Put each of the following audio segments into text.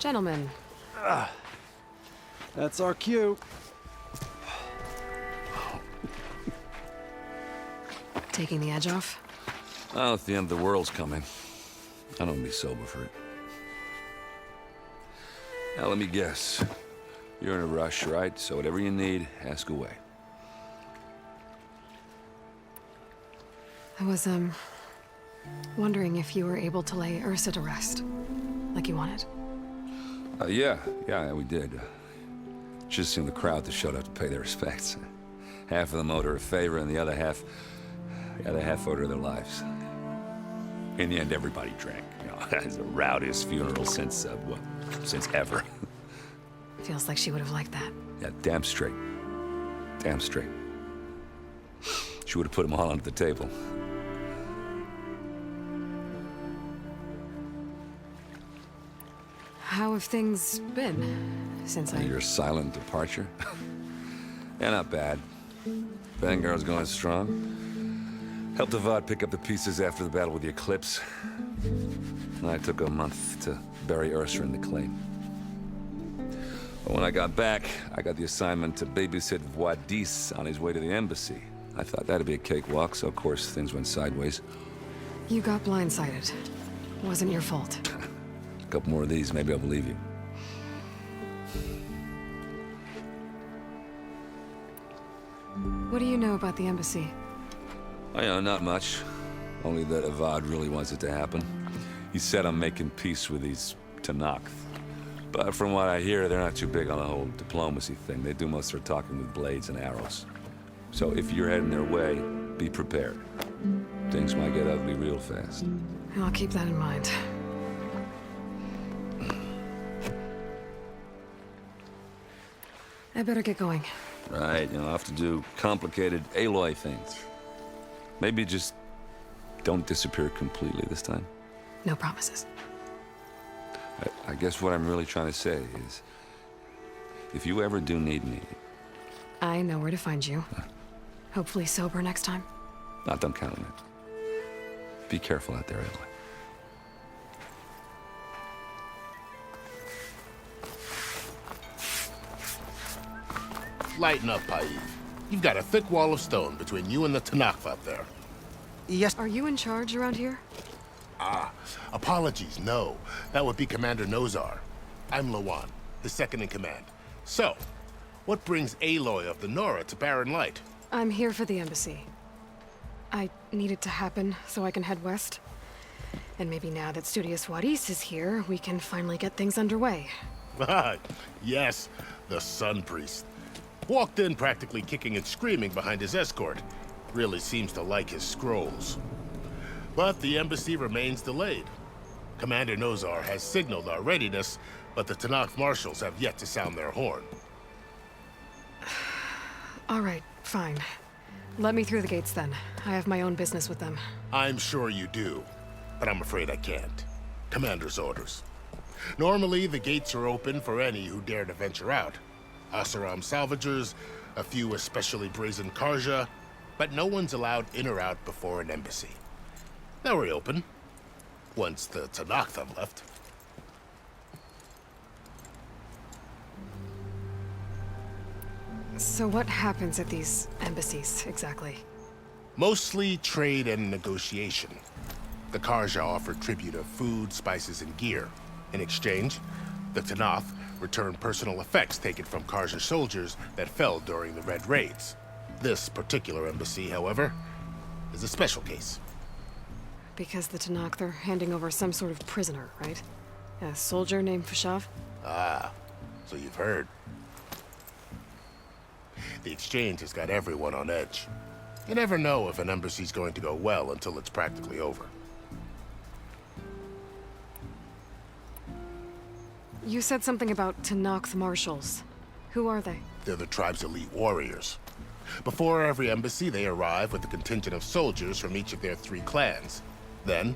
Gentlemen. That's our cue. Taking the edge off? Oh, if the end of the world's coming, I don't be sober for it. Now, let me guess. You're in a rush, right? So whatever you need, ask away. I was, wondering if you were able to lay Ursa to rest, like you wanted. Yeah, we did. Just seemed the crowd that showed up to pay their respects. Half of them owed her a favor, and the other half owed her their lives. In the end, everybody drank. You know, it's the rowdiest funeral since ever. Feels like she would have liked that. Yeah, damn straight. Damn straight. She would have put them all under the table. How have things been since Your silent departure? Yeah, not bad. Vanguard's going strong. Helped Avad pick up the pieces after the battle with the Eclipse. And I took a month to bury Ursa in the claim. But when I got back, I got the assignment to babysit Wadis on his way to the embassy. I thought that'd be a cakewalk, so of course things went sideways. You got blindsided. Wasn't your fault. A couple more of these, maybe I'll believe you. What do you know about the embassy? I know, not much. Only that Avad really wants it to happen. He said I'm making peace with these Tanakh. But from what I hear, they're not too big on the whole diplomacy thing. They do most of their talking with blades and arrows. So if you're heading their way, be prepared. Things might get ugly real fast. I'll keep that in mind. I better get going. Right, I'll have to do complicated Aloy things. Maybe just don't disappear completely this time. No promises. I guess what I'm really trying to say is, if you ever do need me... I know where to find you. Hopefully sober next time. Don't count on it. Be careful out there, Aloy. Lighten up, Paib. You've got a thick wall of stone between you and the Tanakh up there. Yes. Are you in charge around here? Apologies, no. That would be Commander Nozar. I'm Lawan, the second in command. So, what brings Aloy of the Nora to Barren Light? I'm here for the embassy. I need it to happen so I can head west. And maybe now that Studious Wadis is here, we can finally get things underway. Yes, the Sun Priest. Walked in practically kicking and screaming behind his escort. Really seems to like his scrolls. But the embassy remains delayed. Commander Nozar has signaled our readiness, but the Tanakh marshals have yet to sound their horn. All right, fine. Let me through the gates then. I have my own business with them. I'm sure you do, but I'm afraid I can't. Commander's orders. Normally, the gates are open for any who dare to venture out. Asaram salvagers, a few especially brazen Karja, but no one's allowed in or out before an embassy. They'll reopen, once the Tanakh have left. So what happens at these embassies, exactly? Mostly trade and negotiation. The Karja offer tribute of food, spices, and gear. In exchange, the Tanakh return personal effects taken from Karja soldiers that fell during the Red Raids. This particular embassy, however, is a special case. Because the Tanakh, they're handing over some sort of prisoner, right? A soldier named Fashav? Ah, so you've heard. The exchange has got everyone on edge. You never know if an embassy's going to go well until it's practically over. You said something about Tanakh marshals. Who are they? They're the tribe's elite warriors. Before every embassy, they arrive with a contingent of soldiers from each of their 3 clans. Then,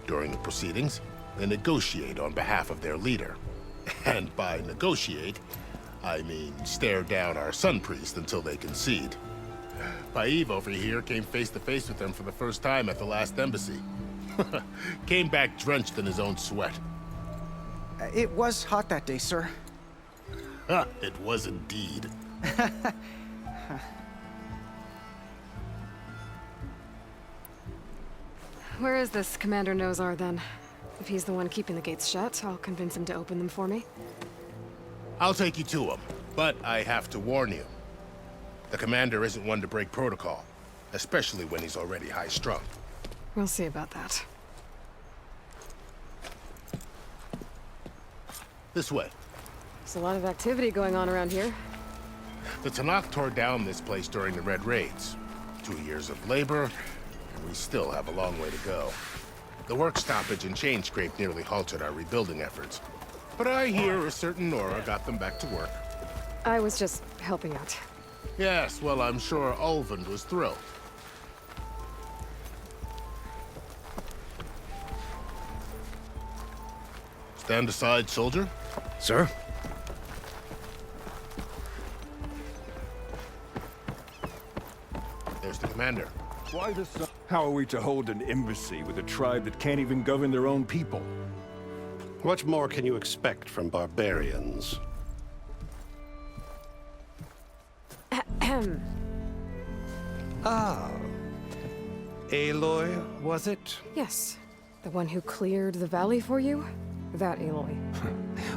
during the proceedings, they negotiate on behalf of their leader. And by negotiate, I mean stare down our Sun Priest until they concede. Paib over here came face to face with them for the first time at the last embassy. Came back drenched in his own sweat. It was hot that day, sir. Ha, it was indeed. Where is this Commander Nozar, then? If he's the one keeping the gates shut, I'll convince him to open them for me. I'll take you to him, but I have to warn you. The commander isn't one to break protocol, especially when he's already high-strung. We'll see about that. This way. There's a lot of activity going on around here. The Tanakh tore down this place during the Red Raids. 2 years of labor, and we still have a long way to go. The work stoppage and chain scrape nearly halted our rebuilding efforts. But I hear a certain Nora got them back to work. I was just helping out. Yes, well, I'm sure Ulvund was thrilled. Stand aside, soldier. Sir? There's the commander. Why the sun? How are we to hold an embassy with a tribe that can't even govern their own people? What more can you expect from barbarians? Ah. Aloy, was it? Yes. The one who cleared the valley for you? That Aloy.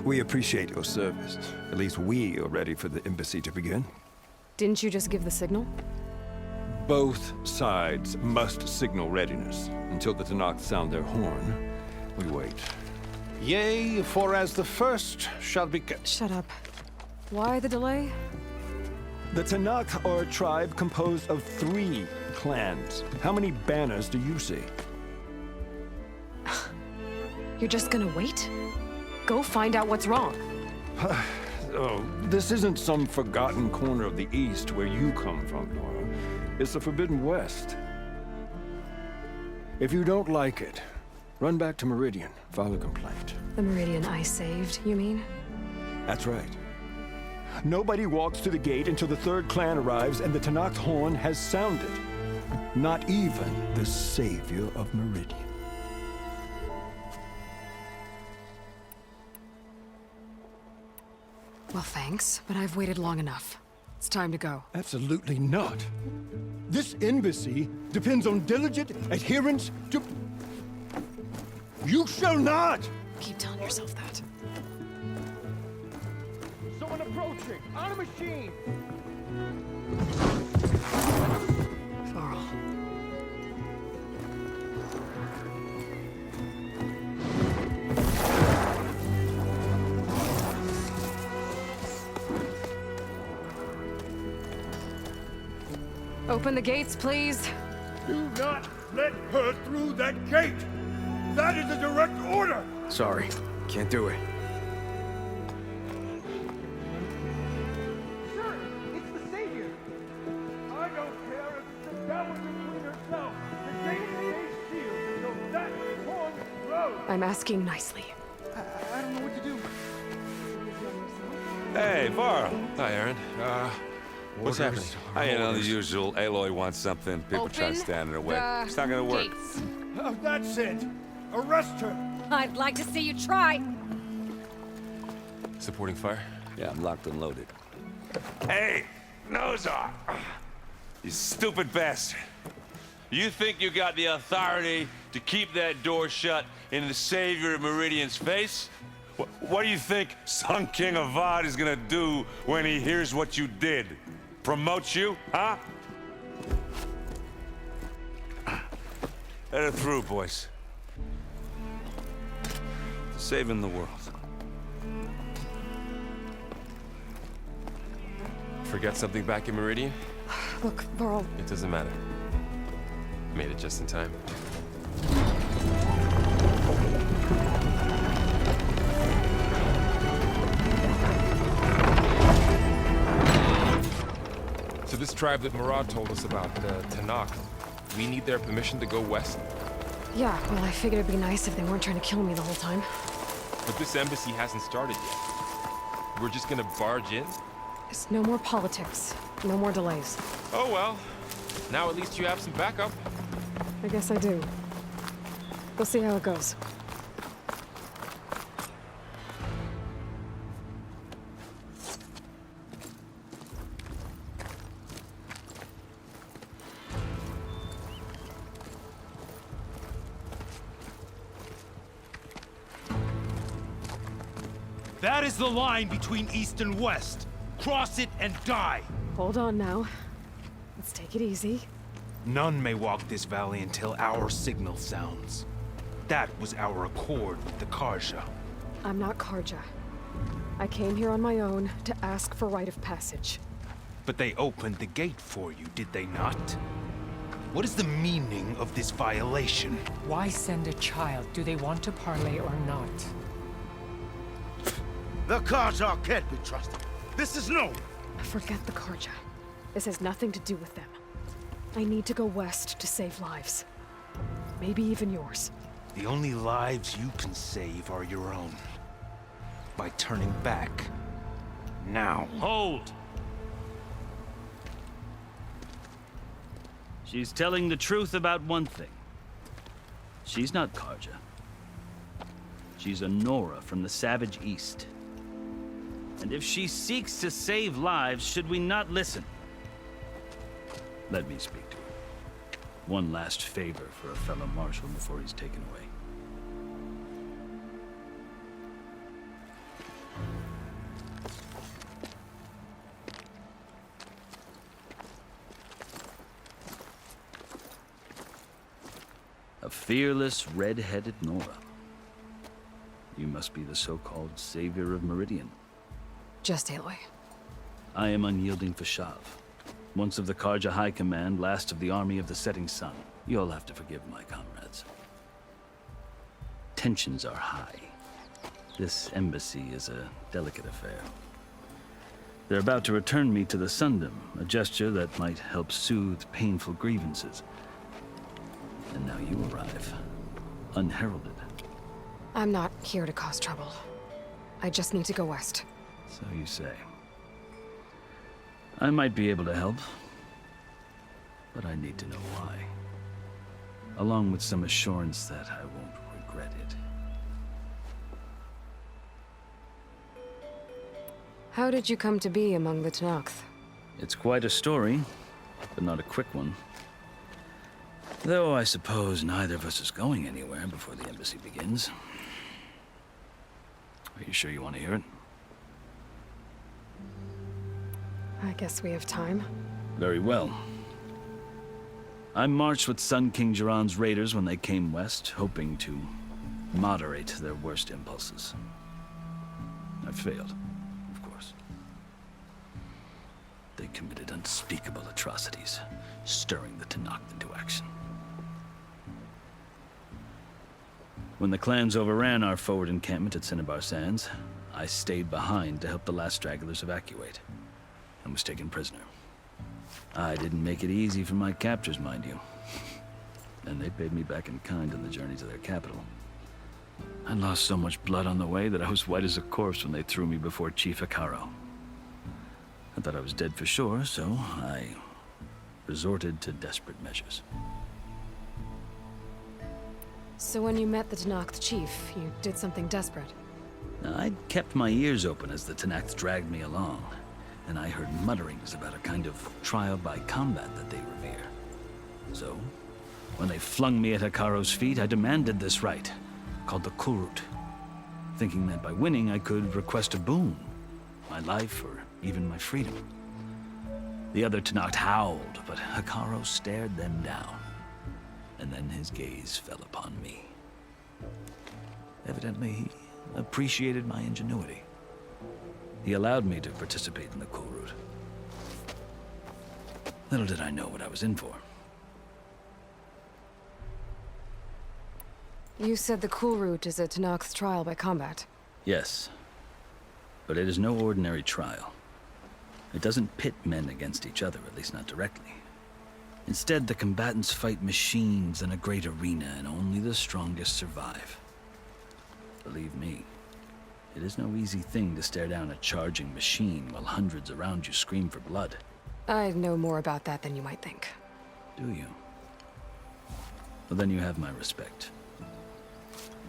We appreciate your service. At least we are ready for the embassy to begin. Didn't you just give the signal? Both sides must signal readiness. Until the Tanakh sound their horn, we wait. Yea, for as the first shall be... Shut up. Why the delay? The Tanakh are a tribe composed of 3 clans. How many banners do you see? You're just gonna wait? Go find out what's wrong. Oh, this isn't some forgotten corner of the East where you come from, Nora. It's the Forbidden West. If you don't like it, run back to Meridian, file a complaint. The Meridian I saved, you mean? That's right. Nobody walks to the gate until the 3rd clan arrives and the Tanakh's horn has sounded. Not even the savior of Meridian. Well, thanks, but I've waited long enough. It's time to go. Absolutely not. This embassy depends on diligent adherence to... You shall not! Keep telling yourself that. Someone approaching! On a machine! Varl. Open the gates, please. Do not let her through that gate! That is a direct order! Sorry. Can't do it. Sir, it's the savior! I don't care if it's the Dowager Queen herself! The gate stays sealed until that horn blows! I'm asking nicely. I don't know what to do. Hey, Varl. Hi, Erend. What's happening? You know, the usual. Aloy wants something. People try to stand in her way. It's not gonna work. Gates. Oh, that's it! Arrest her! I'd like to see you try. Supporting fire? Yeah, I'm locked and loaded. Hey, Nozar! You stupid bastard. You think you got the authority to keep that door shut in the savior of Meridian's face? What do you think Sun King Avad is gonna do when he hears what you did? Promote you, huh? Let her through, boys. Saving the world. Forget something back in Meridian? Look, Varl, It doesn't matter. Made it just in time. So this tribe that Murad told us about, Tanakh, we need their permission to go west? yeah, well, I figured it'd be nice if they weren't trying to kill me the whole time. But this embassy hasn't started yet. We're just gonna barge in? It's no more politics. No more delays. Oh well. Now at least you have some backup. I guess I do. We'll see how it goes. That is the line between East and West. Cross it and die. Hold on now. Let's take it easy. None may walk this valley until our signal sounds. That was our accord with the Karja. I'm not Karja. I came here on my own to ask for rite of passage. But they opened the gate for you, did they not? What is the meaning of this violation? Why send a child? Do they want to parley or not? The Karja can't be trusted. This is no. Forget the Karja. This has nothing to do with them. I need to go west to save lives. Maybe even yours. The only lives you can save are your own. By turning back. Now. Hold! She's telling the truth about one thing. She's not Karja. She's a Nora from the Savage East. And if she seeks to save lives, should we not listen? Let me speak to her. One last favor for a fellow marshal before he's taken away. A fearless, red-headed Nora. You must be the so-called savior of Meridian. Just Aloy. I am unyielding Fashav. Once of the Karja High Command, last of the army of the setting sun. You'll have to forgive my comrades. Tensions are high. This embassy is a delicate affair. They're about to return me to the Sundom, a gesture that might help soothe painful grievances. And now you arrive, unheralded. I'm not here to cause trouble. I just need to go west. So you say. I might be able to help, but I need to know why. Along with some assurance that I won't regret it. How did you come to be among the Tenakth? It's quite a story, but not a quick one. Though I suppose neither of us is going anywhere before the embassy begins. Are you sure you want to hear it? I guess we have time. Very well. I marched with Sun King Jiran's raiders when they came west, hoping to moderate their worst impulses. I failed, of course. They committed unspeakable atrocities, stirring the Tenakth into action. When the clans overran our forward encampment at Cinnabar Sands, I stayed behind to help the last stragglers evacuate, and was taken prisoner. I didn't make it easy for my captors, mind you. And they paid me back in kind on the journey to their capital. I lost so much blood on the way that I was white as a corpse when they threw me before Chief Akaro. I thought I was dead for sure, so I resorted to desperate measures. So when you met the Tenakth chief, you did something desperate? I'd kept my ears open as the Tenakth dragged me along, and I heard mutterings about a kind of trial by combat that they revere. So, when they flung me at Hikaro's feet, I demanded this rite, called the Kulrut, thinking that by winning I could request a boon, my life or even my freedom. The other Tenakth howled, but Hikaro stared them down, and then his gaze fell upon me. Evidently, he appreciated my ingenuity. He allowed me to participate in the Kulrut. Little did I know what I was in for. You said the Kulrut is a Tenakth trial by combat. Yes, but it is no ordinary trial. It doesn't pit men against each other, at least not directly. Instead, the combatants fight machines in a great arena, and only the strongest survive. Believe me, it is no easy thing to stare down a charging machine while hundreds around you scream for blood. I know more about that than you might think. Do you? Well, then you have my respect.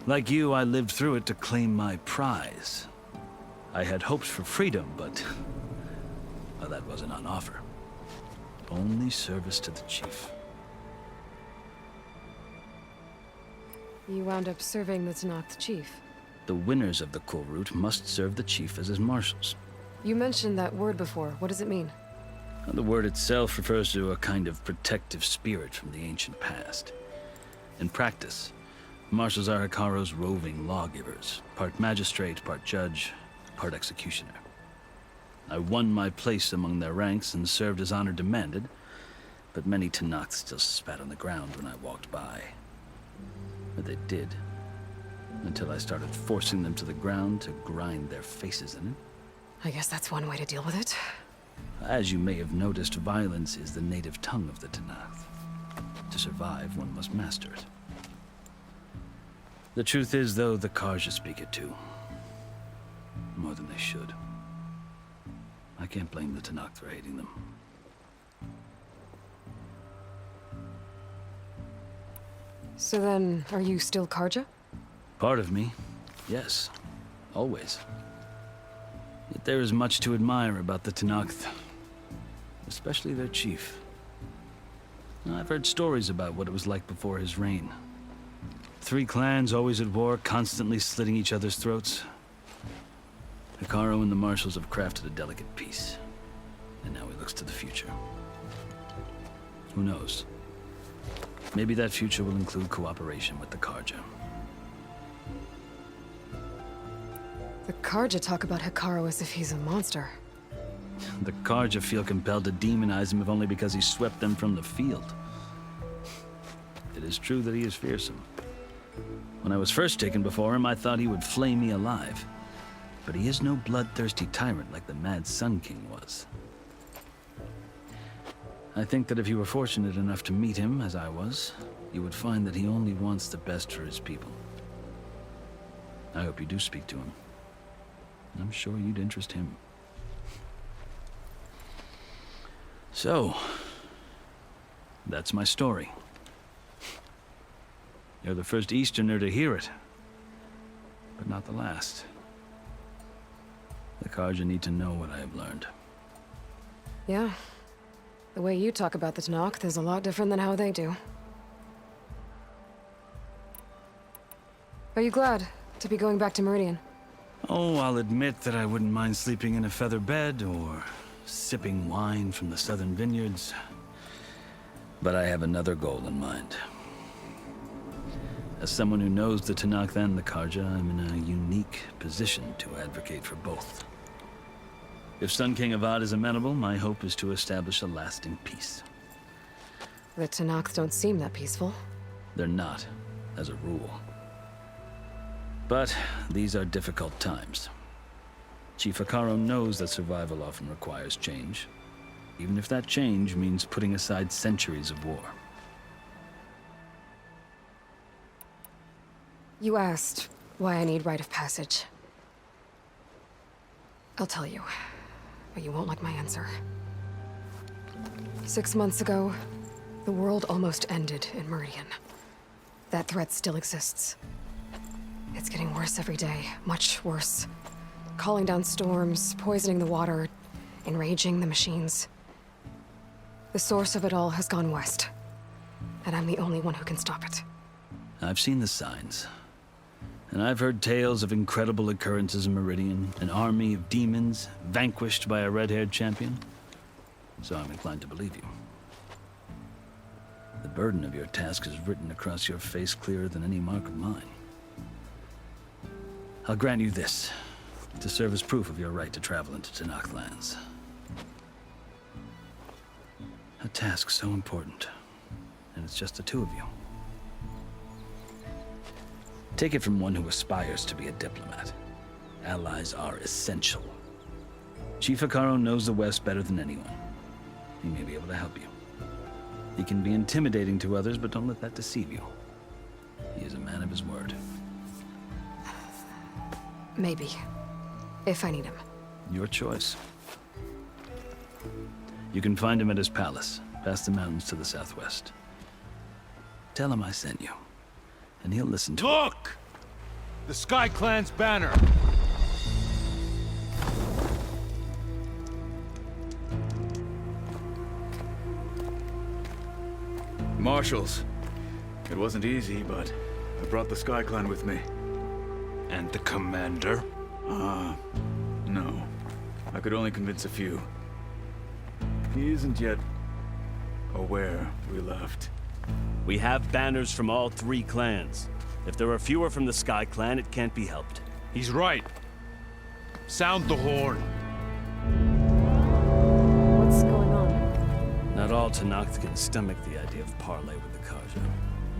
Like you, I lived through it to claim my prize. I had hopes for freedom, but well, that wasn't on offer. Only service to the chief. You wound up serving the Tenakth chief. The winners of the Kulrut must serve the chief as his marshals. You mentioned that word before. What does it mean? The word itself refers to a kind of protective spirit from the ancient past. In practice, marshals are Hikaro's roving lawgivers, part magistrate, part judge, part executioner. I won my place among their ranks and served as honor demanded, but many Tenakth still spat on the ground when I walked by. But they did, until I started forcing them to the ground to grind their faces in it. I guess that's one way to deal with it. As you may have noticed, violence is the native tongue of the Tenakth. To survive, one must master it. The truth is, though, the Karja speak it too. More than they should. I can't blame the Tenakth for hating them. So then, are you still Karja? Part of me, yes. Always. Yet there is much to admire about the Tenakth. Especially their chief. I've heard stories about what it was like before his reign. 3 clans always at war, constantly slitting each other's throats. Hikaro and the marshals have crafted a delicate peace. And now he looks to the future. Who knows? Maybe that future will include cooperation with the Karja. The Karja talk about Hikaro as if he's a monster. The Karja feel compelled to demonize him if only because he swept them from the field. It is true that he is fearsome. When I was first taken before him, I thought he would flay me alive. But he is no bloodthirsty tyrant like the Mad Sun King was. I think that if you were fortunate enough to meet him, as I was, you would find that he only wants the best for his people. I hope you do speak to him. I'm sure you'd interest him. So, that's my story. You're the first Easterner to hear it, but not the last. The Karja need to know what I have learned. Yeah. The way you talk about the Tenakth is a lot different than how they do. Are you glad to be going back to Meridian? Oh, I'll admit that I wouldn't mind sleeping in a feather bed or sipping wine from the southern vineyards. But I have another goal in mind. As someone who knows the Tenakth and the Karja, I'm in a unique position to advocate for both. If Sun King Avad is amenable, my hope is to establish a lasting peace. The Tenakth don't seem that peaceful. They're not, as a rule. But these are difficult times. Chief Hikaro knows that survival often requires change, even if that change means putting aside centuries of war. You asked why I need rite of passage. I'll tell you, but you won't like my answer. 6 months ago, the world almost ended in Meridian. That threat still exists. It's getting worse every day, much worse. Calling down storms, poisoning the water, enraging the machines. The source of it all has gone west, and I'm the only one who can stop it. I've seen the signs. And I've heard tales of incredible occurrences in Meridian, an army of demons vanquished by a red-haired champion. So I'm inclined to believe you. The burden of your task is written across your face clearer than any mark of mine. I'll grant you this, to serve as proof of your right to travel into Tenakth lands. A task so important, and it's just the two of you. Take it from one who aspires to be a diplomat. Allies are essential. Chief Hikaro knows the West better than anyone. He may be able to help you. He can be intimidating to others, but don't let that deceive you. He is a man of his word. Maybe. If I need him. Your choice. You can find him at his palace, past the mountains to the southwest. Tell him I sent you, and he'll listen to Look! The Sky Clan's banner! Marshals. It wasn't easy, but I brought the Sky Clan with me. And the commander? No. I could only convince a few. He isn't yet aware we left. We have banners from all 3 clans. If there are fewer from the Sky Clan, it can't be helped. He's right. Sound the horn. What's going on? Not all Tenakth can stomach the idea of parley with the Karja,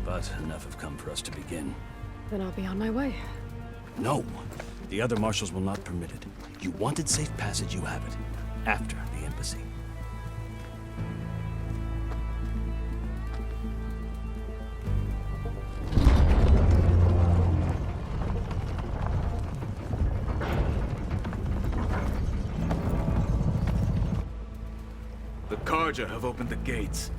but enough have come for us to begin. Then I'll be on my way. No! The other marshals will not permit it. You wanted safe passage, you have it. After the embassy. The Karja have opened the gates.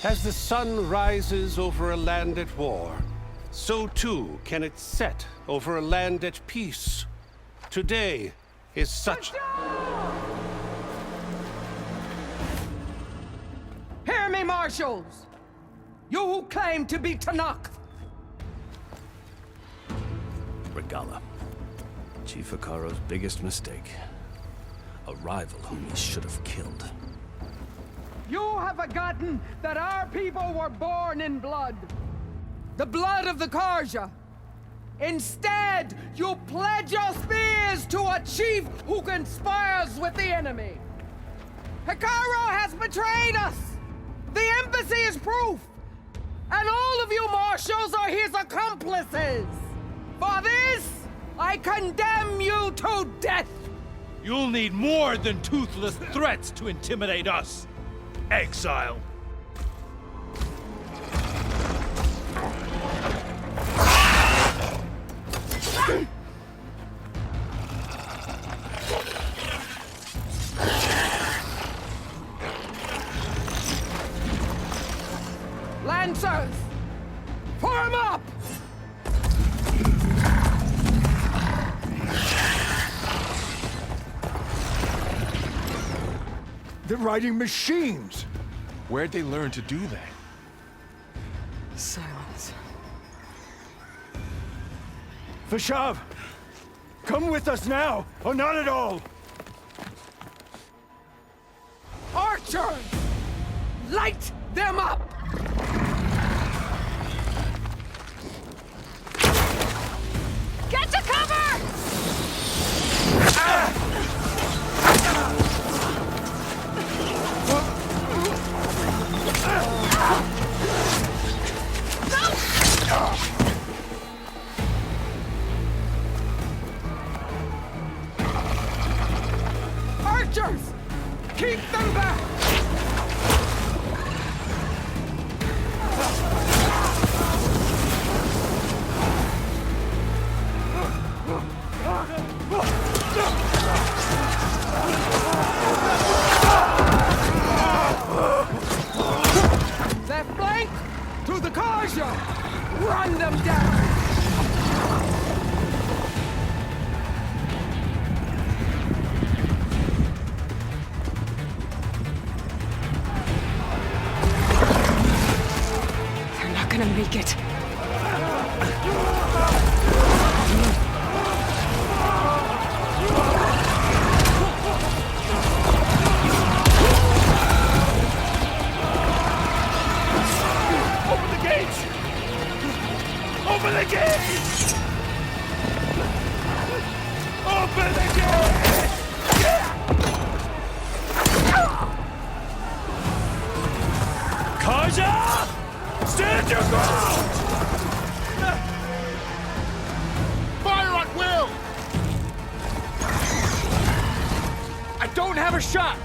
As the sun rises over a land at war, so too can it set over a land at peace. Today is such... Hear me, marshals! You who claim to be Tenakth! Regala. Chief Hikaro's biggest mistake. A rival whom he should have killed. You have forgotten that our people were born in blood. The blood of the Karja. Instead, you pledge your spears to a chief who conspires with the enemy. Hikaro has betrayed us! The embassy is proof! And all of you marshals are his accomplices! For this, I condemn you to death! You'll need more than toothless threats to intimidate us. Exile. Lancers! Form up! They're riding machines! Where'd they learn to do that? Silence. Vashav! Come with us now, or not at all! Archers! Light them up! Get to cover! Archers! Keep them back! Left flank! To the Karja! Run them down! They're not gonna make it. Open the gates! Open the gates! Open the gates! Karja! Stand your ground! Fire at will! I don't have a shot!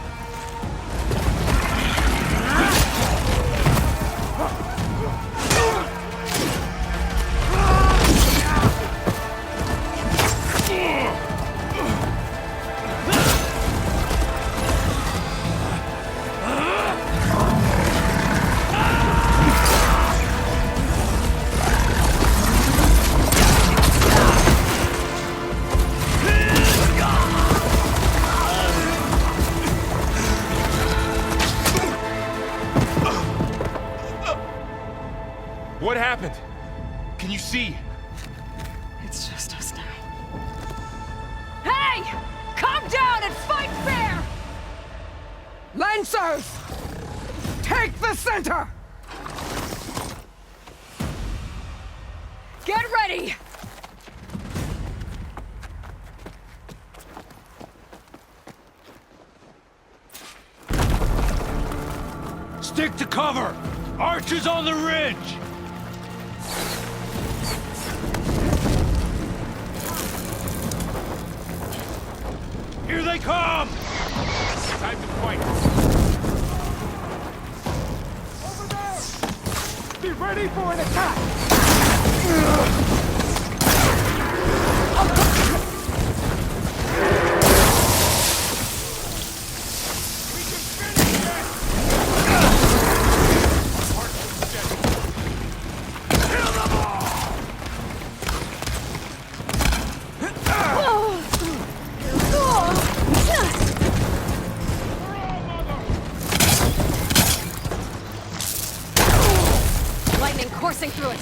What happened? Can you see? It's just us now. Hey! Calm down and fight fair! Lancers! Take the center! Get ready! Stick to cover! Archers on the ridge! Here they come! Time to fight. Over there! Be ready for an attack! Lightning coursing through it.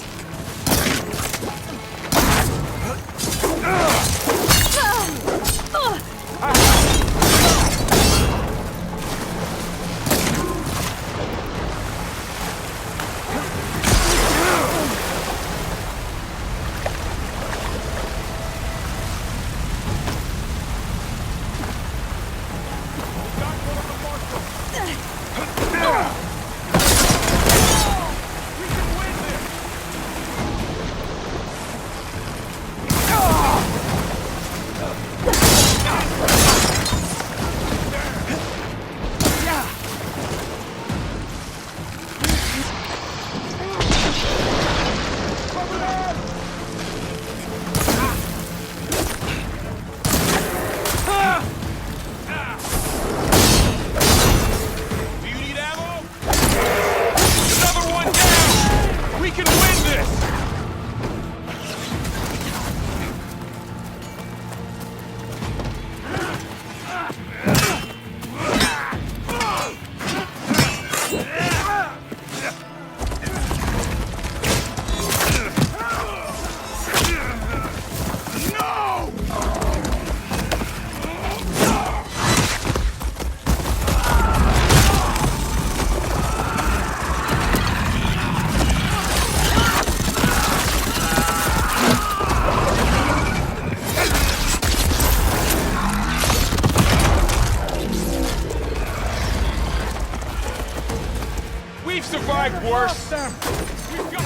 We've survived worse. We've got...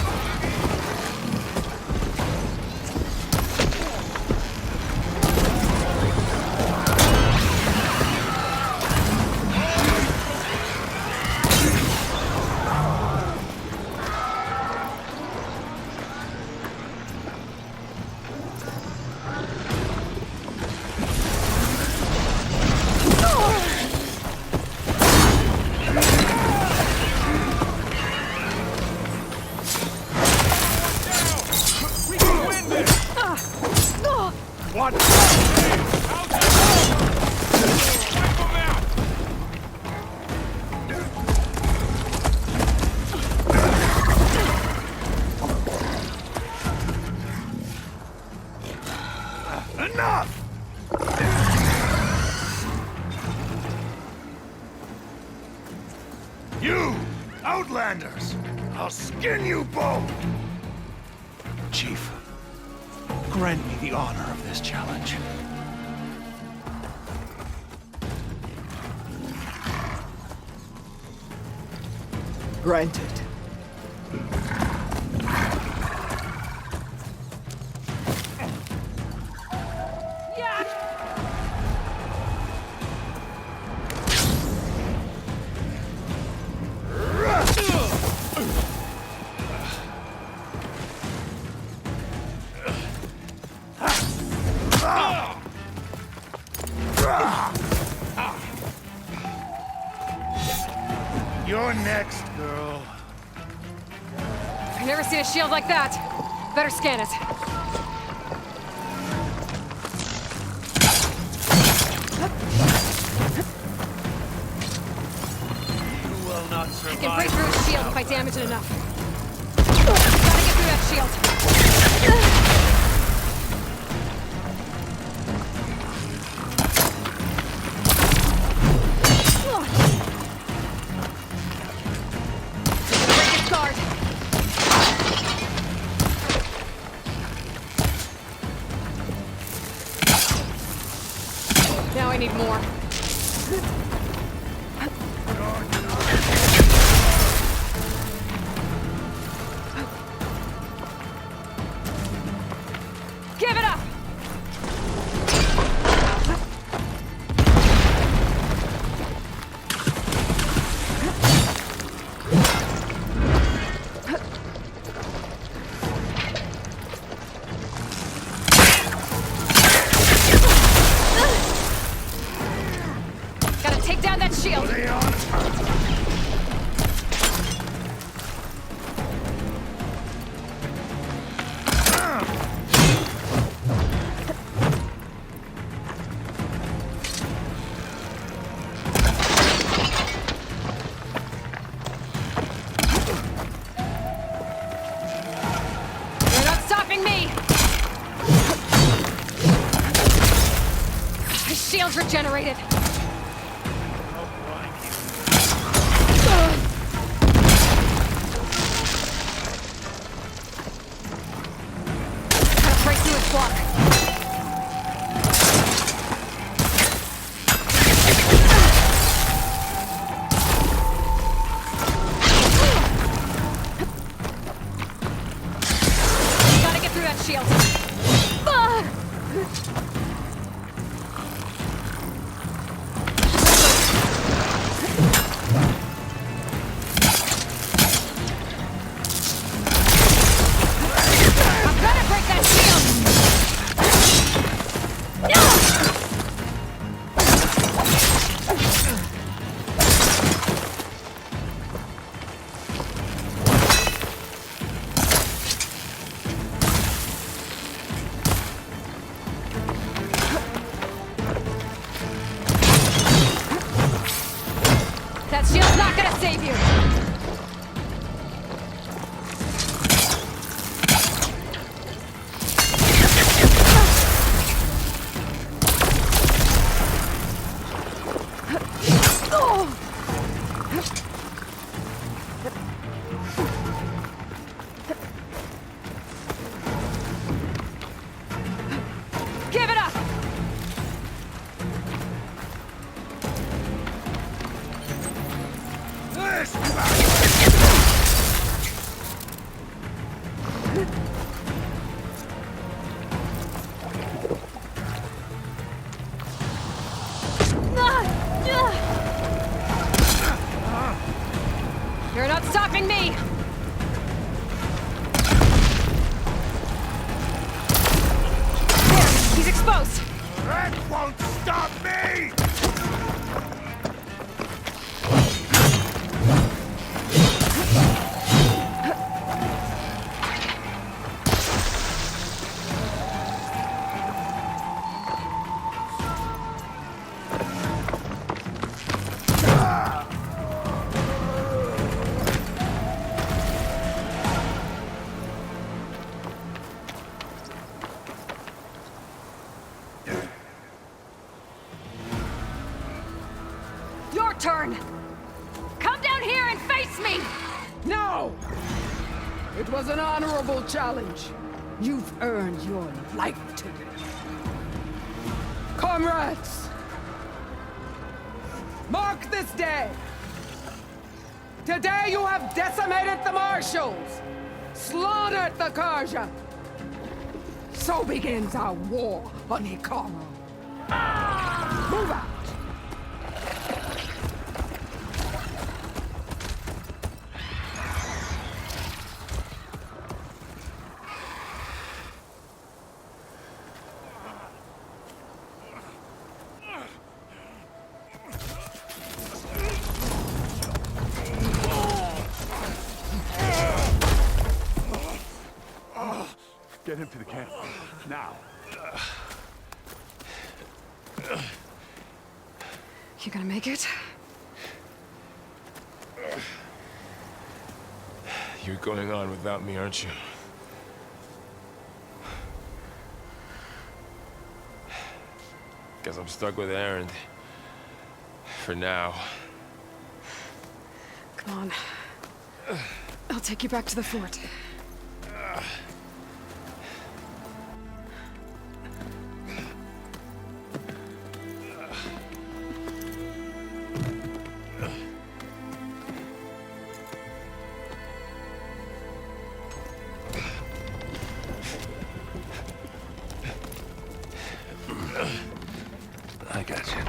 Enough! You, Outlanders! I'll skin you both! Chief, grant me the honor of this challenge. Granted. You're next, girl. I've never seen a shield like that. Better scan it. You will not survive. I can break through a shield if I damage it enough. that shield. Break its guard. Now I need more. Give it up! Gotta take down that shield. You're not stopping me! His shield's regenerated. Gotta break through its block. Gotta get through that shield. I'm gonna break that shield! That shield's not gonna save you! Give it up! You're not stopping me! There, he's exposed! That won't stop me! Your turn! Come down here and face me! No! It was an honorable challenge. You've earned your life today. Comrades! Mark this day! Today you have decimated the marshals! Slaughtered the Karja! So begins our war on Hikaru. Move out! Get him to the camp. Now. You gonna make it? You're going on without me, aren't you? Guess I'm stuck with Erend. For now. Come on. I'll take you back to the fort. I got you.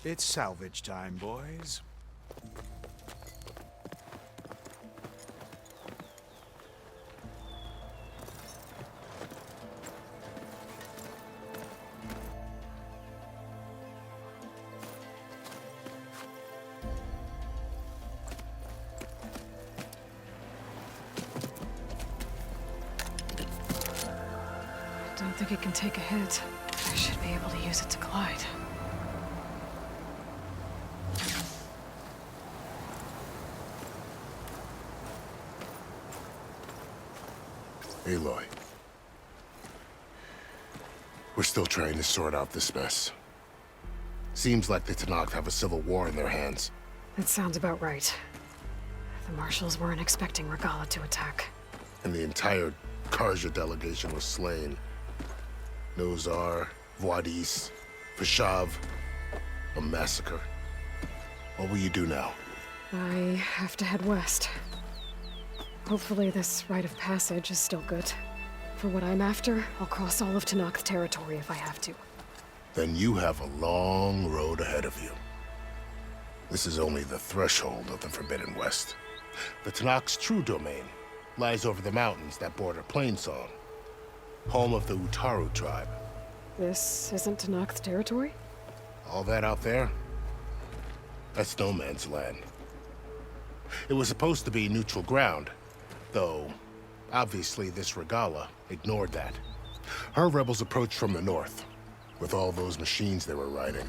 It's salvage time, boys. Don't think it can take a hit. I should be able to use it to glide. Aloy. We're still trying to sort out this mess. Seems like the Tenakth have a civil war in their hands. That sounds about right. The marshals weren't expecting Regalla to attack. And the entire Karja delegation was slain. Nozar, Voidis, Vashav, a massacre. What will you do now? I have to head west. Hopefully this rite of passage is still good. For what I'm after, I'll cross all of Tenakth territory if I have to. Then you have a long road ahead of you. This is only the threshold of the Forbidden West. The Tenakth's true domain lies over the mountains that border Plainsong, home of the Utaru tribe. This isn't Tenakth territory? All that out there? That's no man's land. It was supposed to be neutral ground, though obviously this Regalla ignored that. Her rebels approached from the north, with all those machines they were riding.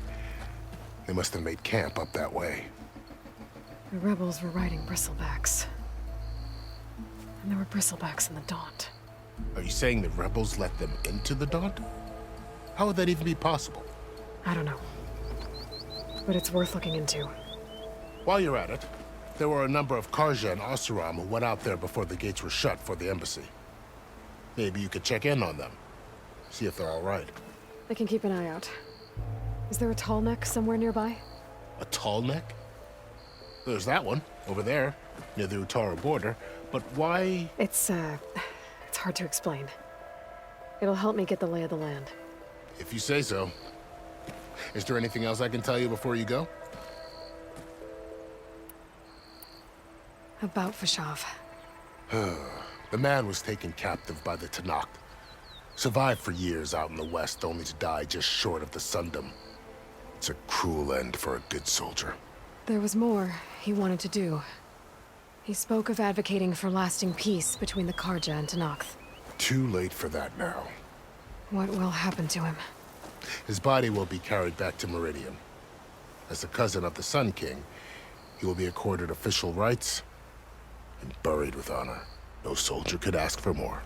They must have made camp up that way. The rebels were riding bristlebacks. And there were bristlebacks in the Daunt. Are you saying the rebels let them into the Daunt? How would that even be possible? I don't know. But it's worth looking into. While you're at it, there were a number of Karja and Oseram who went out there before the gates were shut for the embassy. Maybe you could check in on them. See if they're all right. I can keep an eye out. Is there a tall neck somewhere nearby? A tall neck? There's that one, over there, near the Utaru border. But why? It's hard to explain. It'll help me get the lay of the land. If you say so. Is there anything else I can tell you before you go? About Vashav. The man was taken captive by the Tenakth. Survived for years out in the west, only to die just short of the Sundom. It's a cruel end for a good soldier. There was more he wanted to do. He spoke of advocating for lasting peace between the Karja and Tenakth. Too late for that now. What will happen to him? His body will be carried back to Meridian. As the cousin of the Sun King, he will be accorded official rights and buried with honor. No soldier could ask for more.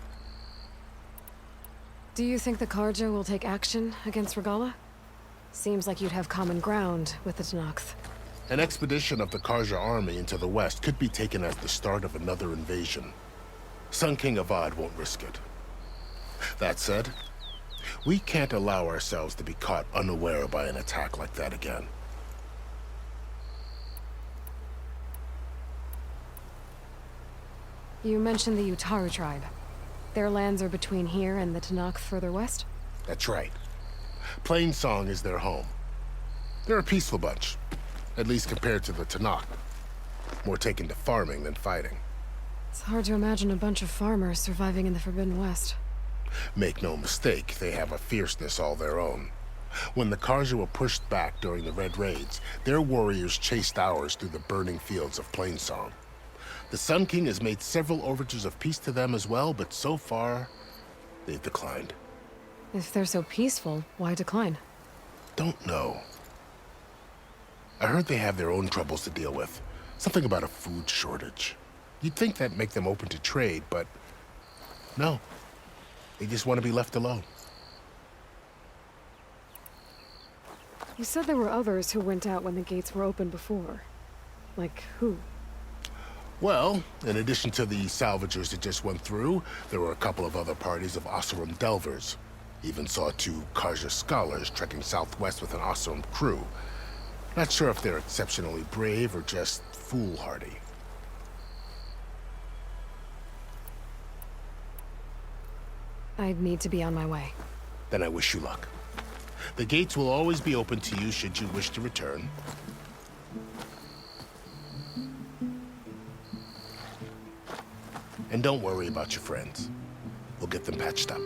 Do you think the Karja will take action against Regalla? Seems like you'd have common ground with the Tenakth. An expedition of the Karja army into the west could be taken as the start of another invasion. Sun King Avad won't risk it. That said, we can't allow ourselves to be caught unaware by an attack like that again. You mentioned the Utaru tribe. Their lands are between here and the Tenakth further west? That's right. Plainsong is their home. They're a peaceful bunch, at least compared to the Tenakth. More taken to farming than fighting. It's hard to imagine a bunch of farmers surviving in the Forbidden West. Make no mistake, they have a fierceness all their own. When the Karja were pushed back during the Red Raids, their warriors chased ours through the burning fields of Plainsong. The Sun King has made several overtures of peace to them as well, but so far, they've declined. If they're so peaceful, why decline? Don't know. I heard they have their own troubles to deal with. Something about a food shortage. You'd think that'd make them open to trade, but no. They just want to be left alone. You said there were others who went out when the gates were open before. Like who? Well, in addition to the salvagers that just went through, there were a couple of other parties of Oseram delvers. Even saw 2 Karja scholars trekking southwest with an Oseram crew. Not sure if they're exceptionally brave or just foolhardy. I'd need to be on my way. Then I wish you luck. The gates will always be open to you should you wish to return. And don't worry about your friends. We'll get them patched up.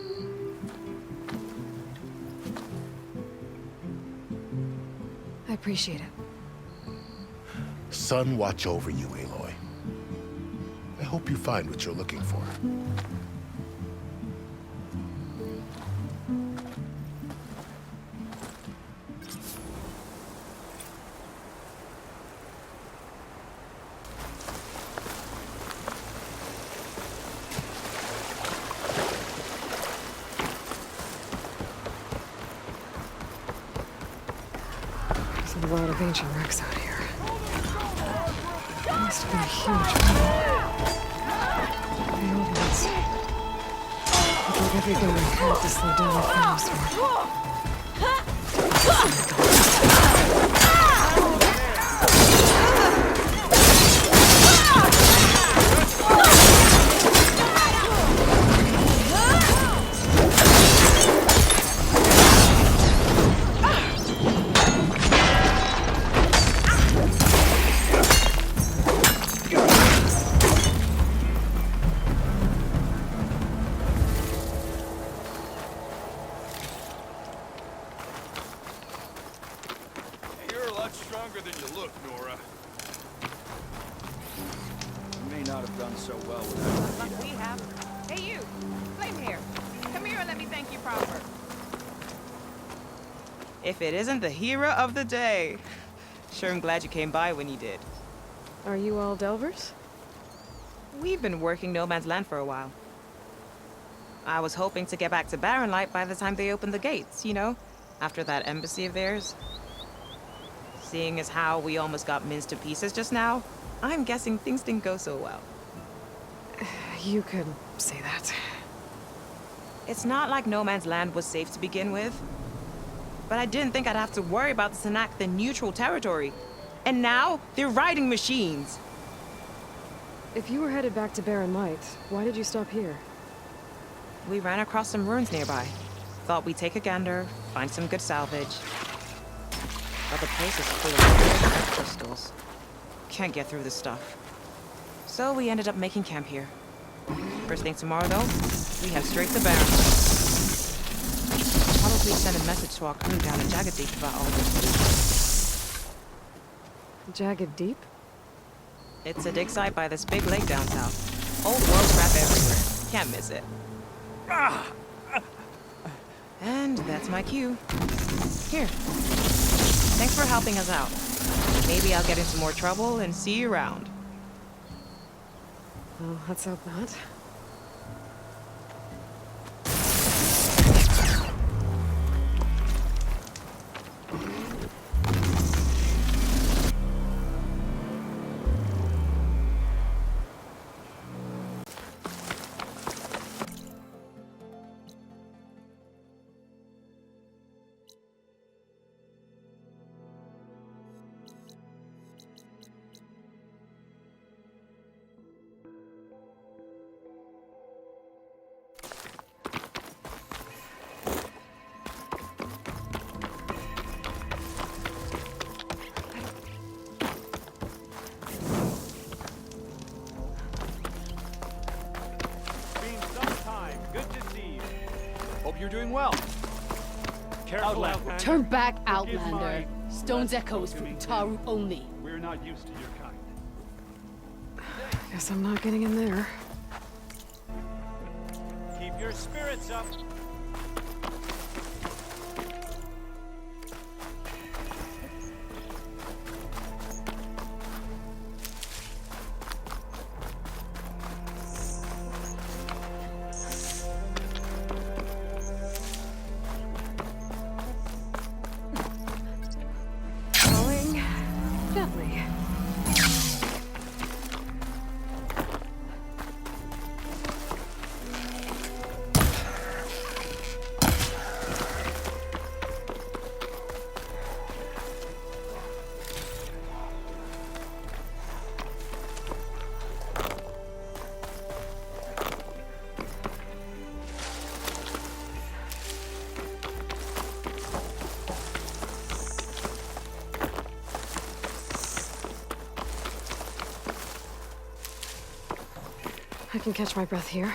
I appreciate it. Sun watch over you, Aloy. I hope you find what you're looking for. There's a lot of ancient wrecks out here. It must have been a huge battle. The old ones. I did everything I could to slow down the firestorm. Stronger than you look, Nora. You may not have done so well without Like we have. Hey, you! Flame here. Come here and let me thank you proper. If it isn't the hero of the day. Sure, I'm glad you came by when you did. Are you all delvers? We've been working No Man's Land for a while. I was hoping to get back to Barren Light by the time they opened the gates, you know? After that embassy of theirs. Seeing as how we almost got minced to pieces just now, I'm guessing things didn't go so well. You could say that. It's not like No Man's Land was safe to begin with. But I didn't think I'd have to worry about the Tanakh, the neutral territory. And now, they're riding machines. If you were headed back to Barren Light, why did you stop here? We ran across some ruins nearby. Thought we'd take a gander, find some good salvage. But the place is full of crystals. Can't get through this stuff. So we ended up making camp here. First thing tomorrow, though, we head straight to Barren. Probably send a message to our crew down at Jagged Deep about all this. Jagged Deep? It's a dig site by this big lake down south. Old world crap everywhere. Can't miss it. And that's my cue. Here. Thanks for helping us out. Maybe I'll get into more trouble and see you around. Well, let's hope not. You're doing well. Careful, Outlander. Turn back, Outlander. Stone's echoes from Taru only. We're not used to your kind. Guess I'm not getting in there. Keep your spirits up. Going gently. I can catch my breath here.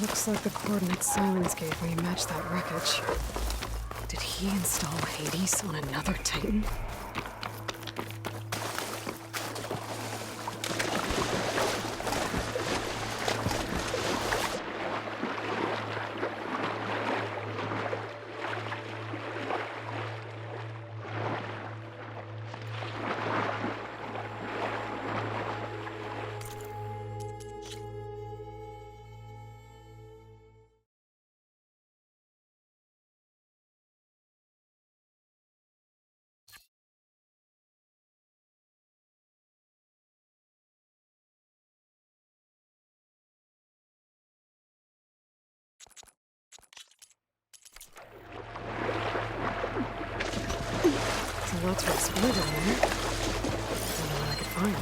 Looks like the coordinates Silence gave me match that wreckage. Did he install Hades on another Titan? So lots of exploder in there. Don't know what I could find.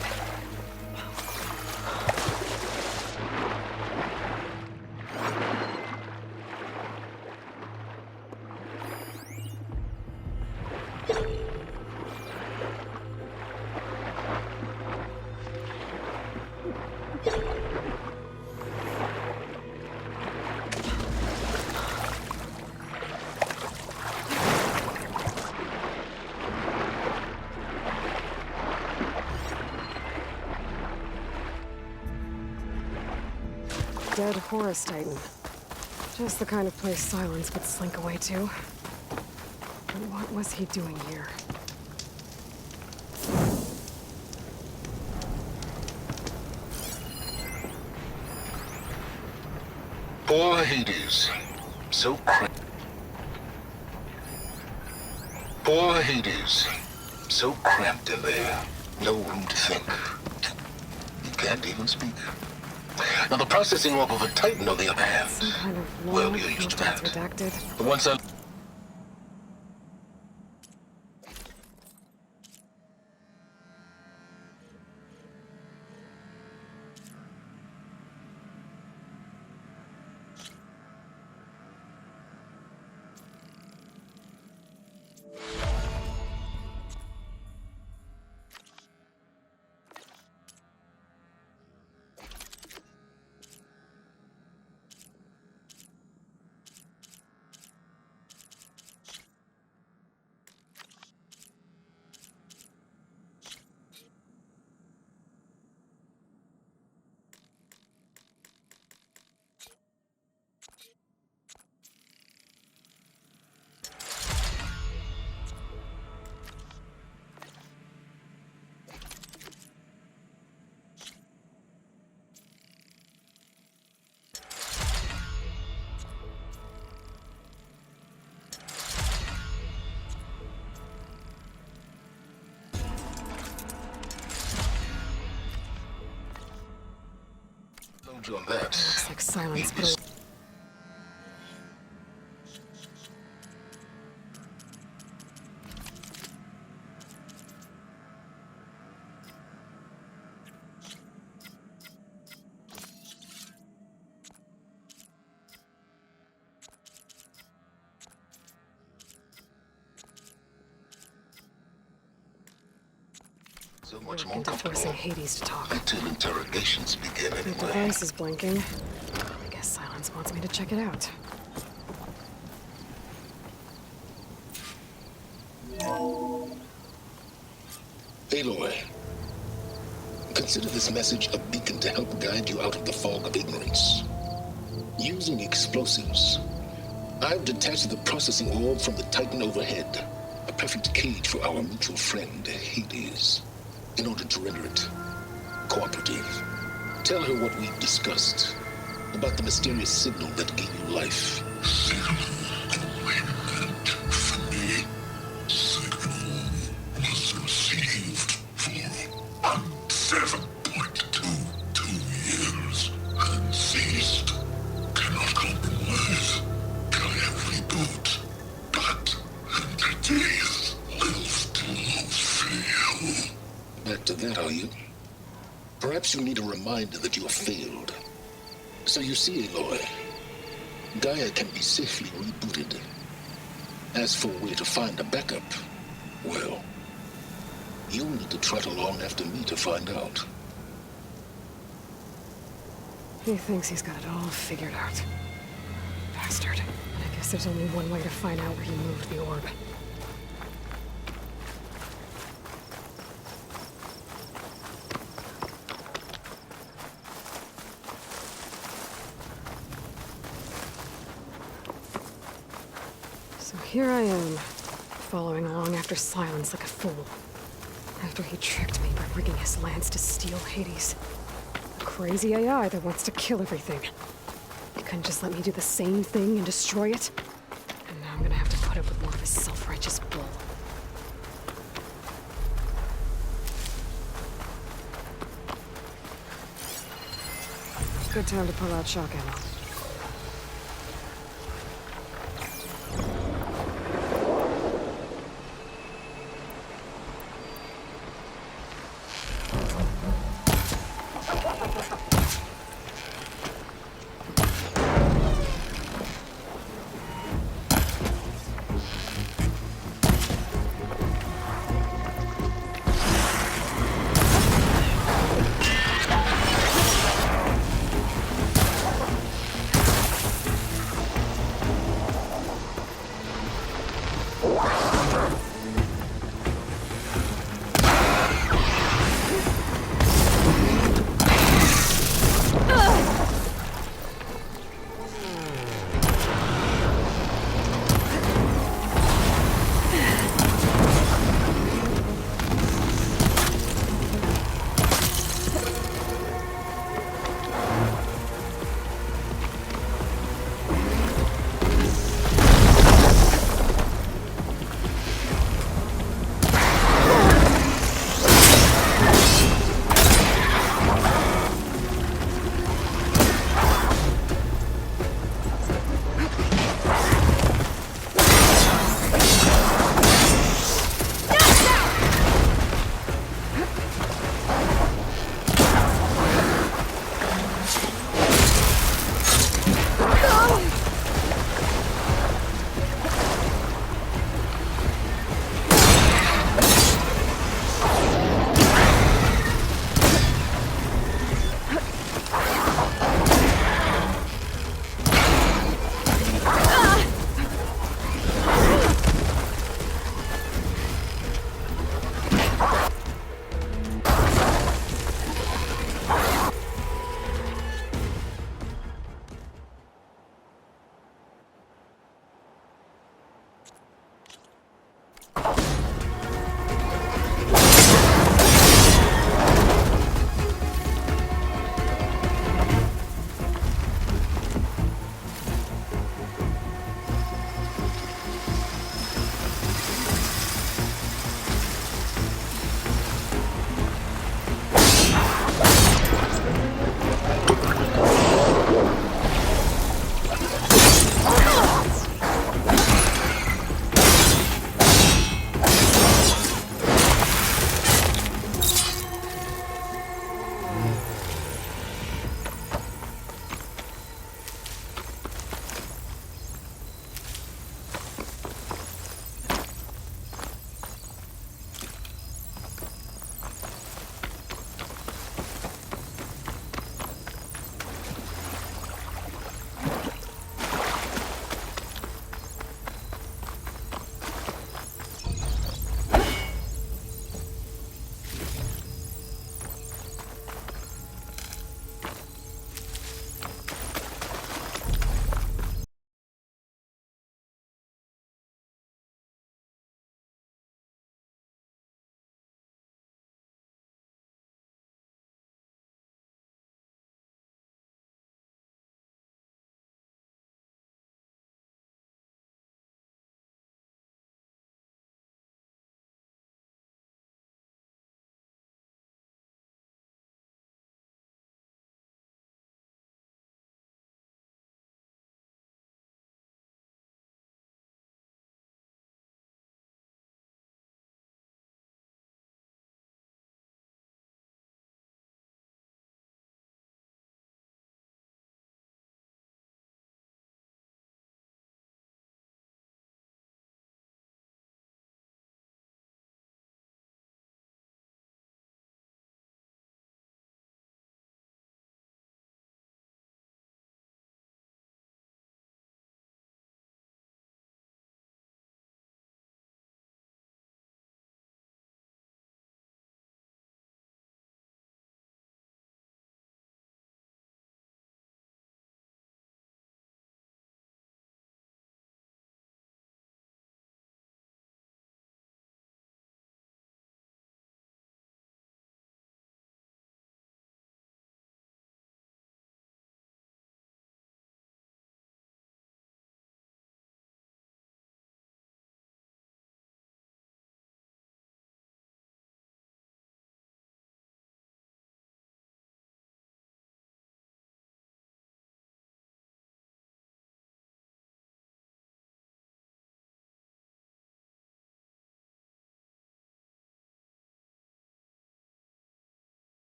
Dead Horus Titan. Just the kind of place Silence could slink away to. But what was he doing here? Poor Hades. So cramped. Poor Hades. So cramped in there. No room to think. You can't even speak. Now, the processing orb of a Titan, on the other hand, Some kind of well, log, you're used to that's that. redacted. The ones I... On that. Looks like Silence put a... So much Work more into forcing comfortable Hades to talk. until interrogations begin The anyway. device is blinking. I guess Silence wants me to check it out. Aloy, consider this message a beacon to help guide you out of the fog of ignorance. Using explosives, I've detached the processing orb from the Titan overhead, a perfect cage for our mutual friend, Hades, in order to render it cooperative. Tell her what we've discussed about the mysterious signal that gave you life. Was received for 7.22 years and ceased. Cannot compromise. Can reboot. But entities will still fail. Back to that, are you? Perhaps you need a reminder that you have failed. So you see, Aloy, Gaia can be safely rebooted. As for where to find a backup, well, you'll need to trot along after me to find out. He thinks he's got it all figured out. Bastard. I guess there's only one way to find out where he moved the orb. So here I am, following along after Silence like a fool. After he tricked me by rigging his lance to steal Hades. A crazy AI that wants to kill everything. He couldn't just let me do the same thing and destroy it? And now I'm gonna have to put up with more of his self-righteous bull. Good time to pull out shock ammo.